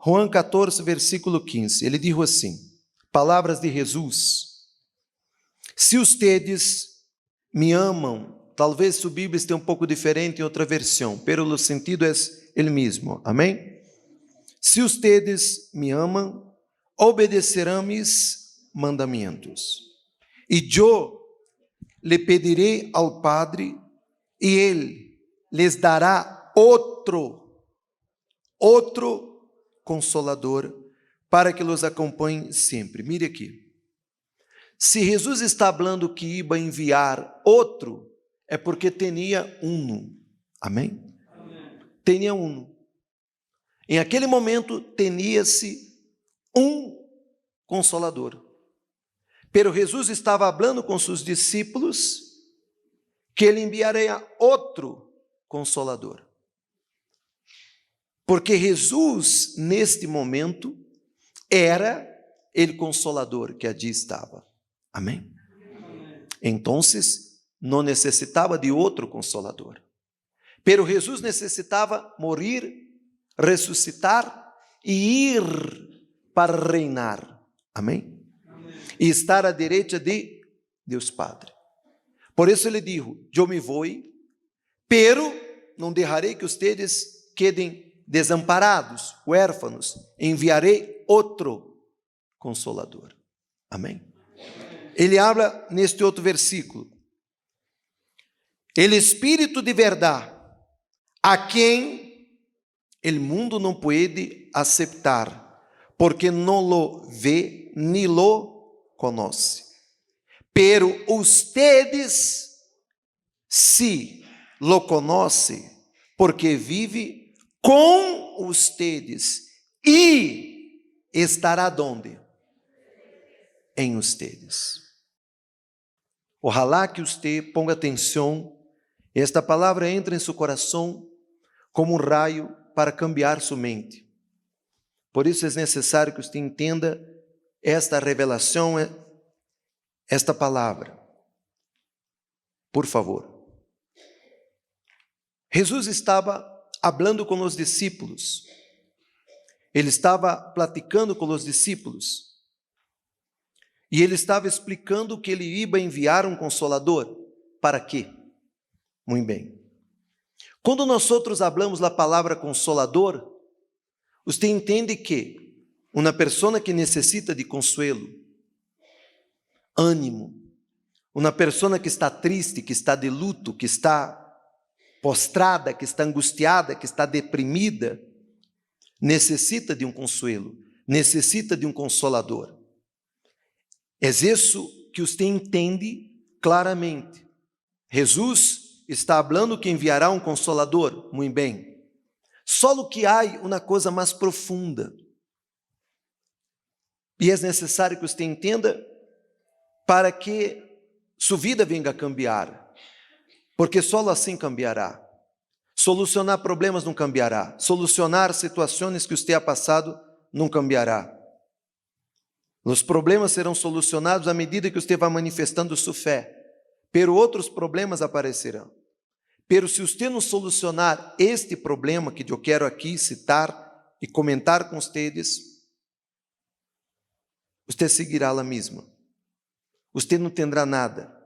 Juan 14, versículo 15, ele dijo assim, palavras de Jesus: se ustedes me amam, talvez sua Bíblia esteja um pouco diferente em outra versão, pero o sentido é o mesmo, amém? Se ustedes me amam, obedecerão mis mandamentos, e eu le pediré ao Padre, e Ele les dará outro Consolador, para que los acompanhe sempre. Mire aqui, se Jesus está falando que iba enviar outro, é porque tinha um, amém? Tinha um. Em aquele momento, tinha-se um Consolador. Pero Jesus estava falando com seus discípulos que ele enviaria outro Consolador. Porque Jesus, neste momento, era o Consolador que allí estava. Amém? Então, não necessitava de outro Consolador. Pero Jesus necessitava morir, ressuscitar e ir para reinar. Amém? E estar à direita de Deus Padre. Por isso ele disse: eu me vou, pero não deixarei que ustedes quedem desamparados, huérfanos, enviarei outro Consolador. Amém? Ele habla neste outro versículo: el Espírito de verdade, a quem o mundo não pode aceitar, porque não lo vê ni lo conoce. Pero ustedes sí lo conocem, porque vive com ustedes e estará donde? Em ustedes. Ojalá que usted ponga atenção, esta palavra entra em seu coração como um raio para cambiar sua mente. Por isso é necessário que você entenda esta revelação, esta palavra. Por favor. Jesus estava falando com os discípulos. Ele estava platicando com os discípulos. E ele estava explicando que ele ia enviar um Consolador. Para quê? Muito bem. Quando nós outros falamos a palavra Consolador, você entende que uma pessoa que necessita de consuelo, ânimo, uma pessoa que está triste, que está de luto, que está postrada, que está angustiada, que está deprimida, necessita de um consuelo, necessita de um Consolador. É isso que você entende claramente. Jesus está falando que enviará um Consolador, muito bem. Só que há uma coisa mais profunda. E é necessário que você entenda para que sua vida venha a cambiar. Porque só assim cambiará. Solucionar problemas não cambiará. Solucionar situações que você ha passado não cambiará. Os problemas serão solucionados à medida que você vai manifestando sua fé. Pero outros problemas aparecerão. Pero se você não solucionar este problema que eu quero aqui citar e comentar com vocês, você seguirá a mesma. Você não terá nada.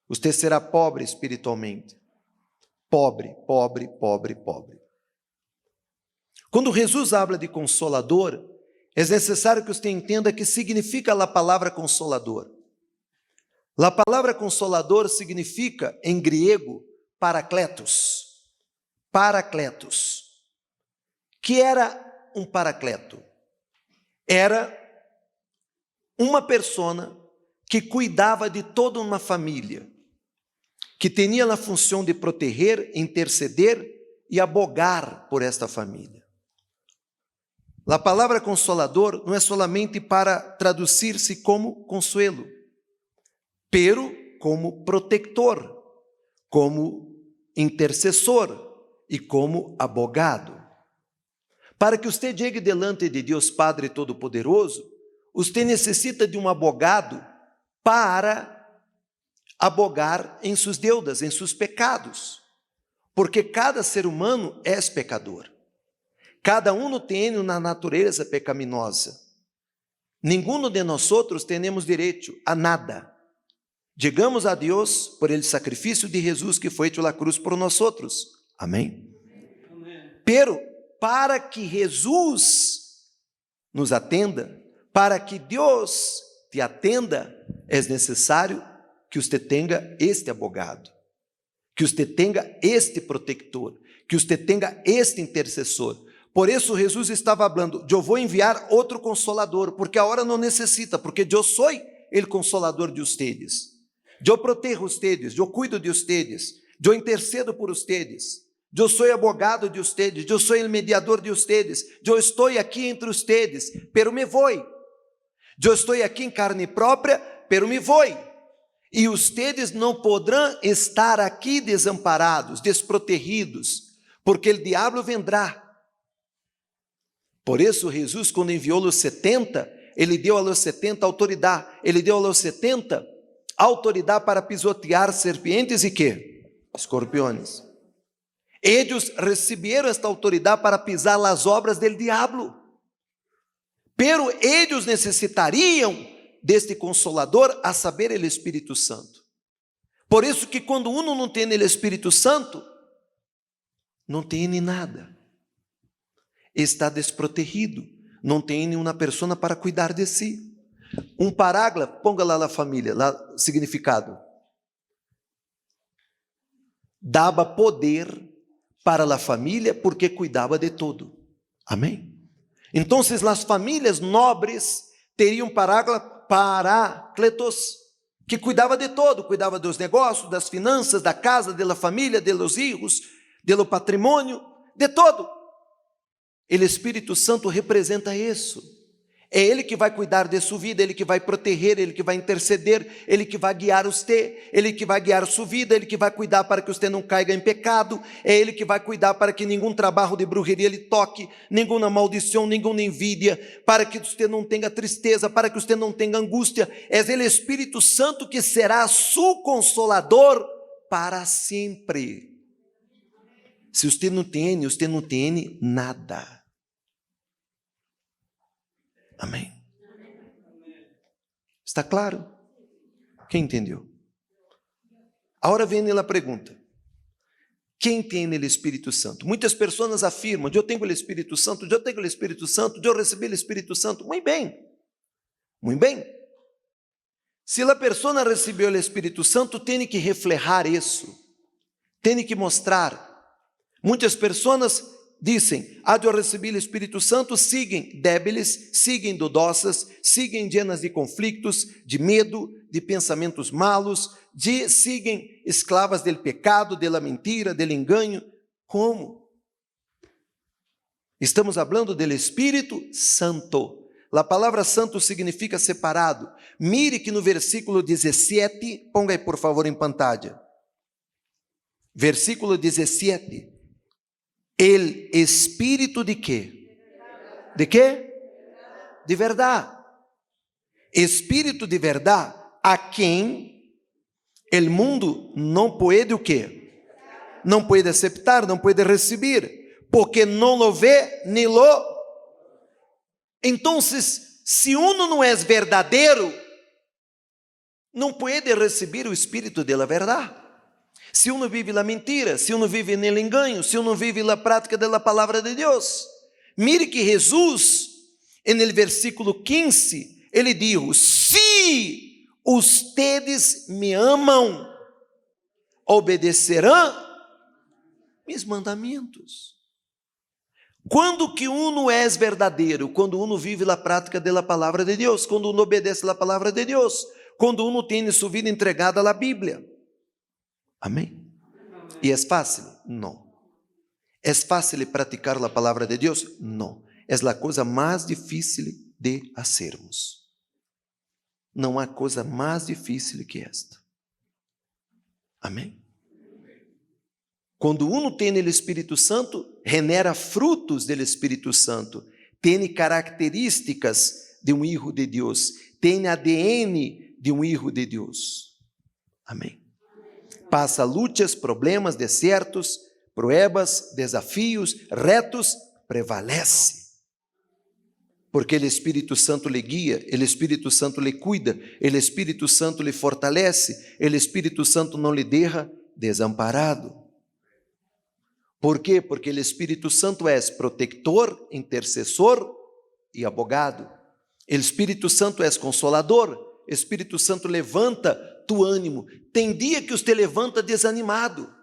Você será pobre espiritualmente. Pobre, pobre, pobre, pobre. Quando Jesus habla de Consolador, é necessário que você entenda que significa a palavra Consolador. A palavra Consolador significa, em grego, Paracletos. Paracletos. Que era um paracleto? Era uma pessoa que cuidava de toda uma família, que tinha a função de proteger, interceder e abogar por esta família. A palavra Consolador não é solamente para traduzir-se como consuelo, pero como protector, como intercessor e como abogado. Para que você chegue delante de Deus Padre Todo-Poderoso, você necessita de um abogado para abogar em suas deudas, em seus pecados. Porque cada ser humano é pecador. Cada um tem uma natureza pecaminosa. Ninguno de nós outros temos direito a nada. Chegamos a Deus por el sacrifício de Jesus que foi hecho na cruz por nós outros. Amém? Pero para que Jesus nos atenda, para que Deus te atenda, é necessário que você tenha este abogado, que você tenha este protector, que você tenha este intercessor. Por isso Jesus estava falando, eu vou enviar outro consolador, porque a hora não necessita, porque eu sou o consolador de vocês. Eu protejo vocês, eu cuido de vocês, eu intercedo por vocês, eu sou abogado de vocês, eu sou o mediador de vocês, eu estou aqui entre vocês, pero me vou. Eu estou aqui em carne própria, pero me vou. E vocês não poderão estar aqui desamparados, desprotegidos, porque o diabo vendrá. Por isso, Jesus, quando enviou os 70, ele deu aos 70 autoridade. Ele deu aos 70 autoridade para pisotear serpentes e quê? Escorpiões. Eles receberam esta autoridade para pisar as obras do diabo. Pero eles necessitariam deste Consolador, a saber, o Espírito Santo. Por isso que quando uno não tem o Espírito Santo, não tem nada. Está desprotegido, não tem nenhuma pessoa para cuidar de si. Um parágrafo, ponga lá na família, lá significado. Dava poder para a família porque cuidava de tudo. Amém? Então, as famílias nobres teriam paráclitos, que cuidava de todo, cuidava dos negócios, das finanças, da casa, da família, dos filhos, do patrimônio, de todo. O Espírito Santo representa isso. É Ele que vai cuidar de sua vida, Ele que vai proteger, Ele que vai interceder, Ele que vai guiar você, Ele que vai guiar sua vida, Ele que vai cuidar para que você não caiga em pecado, é Ele que vai cuidar para que nenhum trabalho de bruxeria lhe toque, nenhuma maldição, nenhuma envidia, para que você não tenha tristeza, para que você não tenha angústia. É o Espírito Santo que será seu consolador para sempre. Se você não tem nada. Amém? Está claro? Quem entendeu? Agora vem a pergunta. Quem tem o Espírito Santo? Muitas pessoas afirmam, eu tenho o Espírito Santo, eu tenho o Espírito Santo, eu recebi o Espírito Santo. Muito bem. Muito bem. Se a pessoa recebeu o Espírito Santo, tem que reflejar isso. Tem que mostrar. Muitas pessoas dizem, eu recebi o Espírito Santo, seguem débiles, seguem dudosas, seguem llenas de conflitos, de medo, de pensamentos malos, seguem esclavas do pecado, da mentira, do engano. Como? Estamos falando do Espírito Santo. A palavra santo significa separado. Mire que no versículo 17, ponga aí por favor em pantalla. Versículo 17. El Espírito de quê? De quê? De verdade. Espírito de verdade, a quem o mundo não pode o quê? Não pode aceitar, não pode receber, porque não lo vê nem lo. Então, se uno não é verdadeiro, não pode receber o Espírito da verdade. Se uno vive la mentira, se uno vive no engano, se uno vive la prática da palavra de Deus. Mire que Jesus, no versículo 15, ele diz: se ustedes me amam, obedecerão mis mandamentos. Quando que uno é verdadeiro? Quando uno vive a prática da palavra de Deus, quando uno obedece a palavra de Deus, quando uno tem sua vida entregada à Bíblia. Amém? E é fácil? Não. É fácil praticar a palavra de Deus? Não. É a coisa mais difícil de fazermos. Não há coisa mais difícil que esta. Amém? Quando uno tem o Espírito Santo, genera frutos do Espírito Santo, tem características de filho de Deus, tem ADN de filho de Deus. Amém? Passa lutas, problemas, desertos, pruebas, desafios, retos, prevalece. Porque o Espírito Santo lhe guia, o Espírito Santo lhe cuida, o Espírito Santo lhe fortalece, o Espírito Santo não lhe deixa desamparado. Por quê? Porque o Espírito Santo é protector, intercessor e abogado. O Espírito Santo é consolador, o Espírito Santo levanta tu ânimo. Tem dia que você levanta desanimado.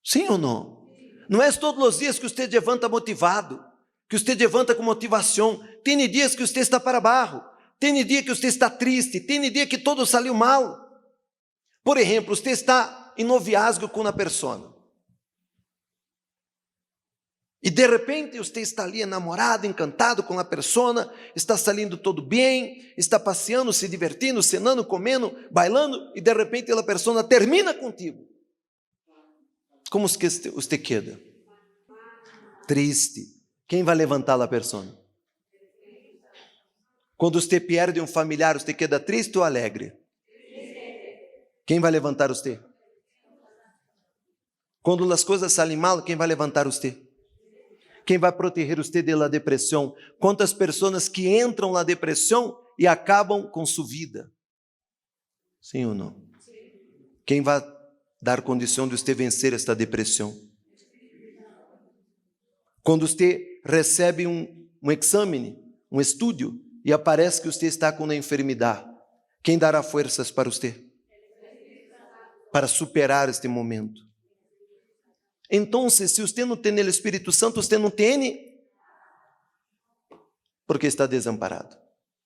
Sim ou não? Não é todos os dias que você levanta motivado, que você levanta com motivação. Tem dias que você está para baixo, tem dia que você está triste, tem dia que todo saiu mal. Por exemplo, você está em noviazgo com uma pessoa. E de repente você está ali enamorado, encantado com a pessoa, está saindo tudo bem, está passeando, se divertindo, cenando, comendo, bailando, e de repente a pessoa termina contigo. Como você queda? Triste. Quem vai levantar a pessoa? Quando você perde um familiar, você queda triste ou alegre? Quem vai levantar você? Quando as coisas saem mal, quem vai levantar você? Quem vai proteger você da depressão? Quantas pessoas que entram na depressão e acabam com sua vida? Sim ou não? Quem vai dar condição de você vencer esta depressão? Quando você recebe um exame, um estudo, e aparece que você está com uma enfermidade, quem dará forças para você? Para superar este momento. Então, se você não tem o Espírito Santo, você não tem, porque está desamparado.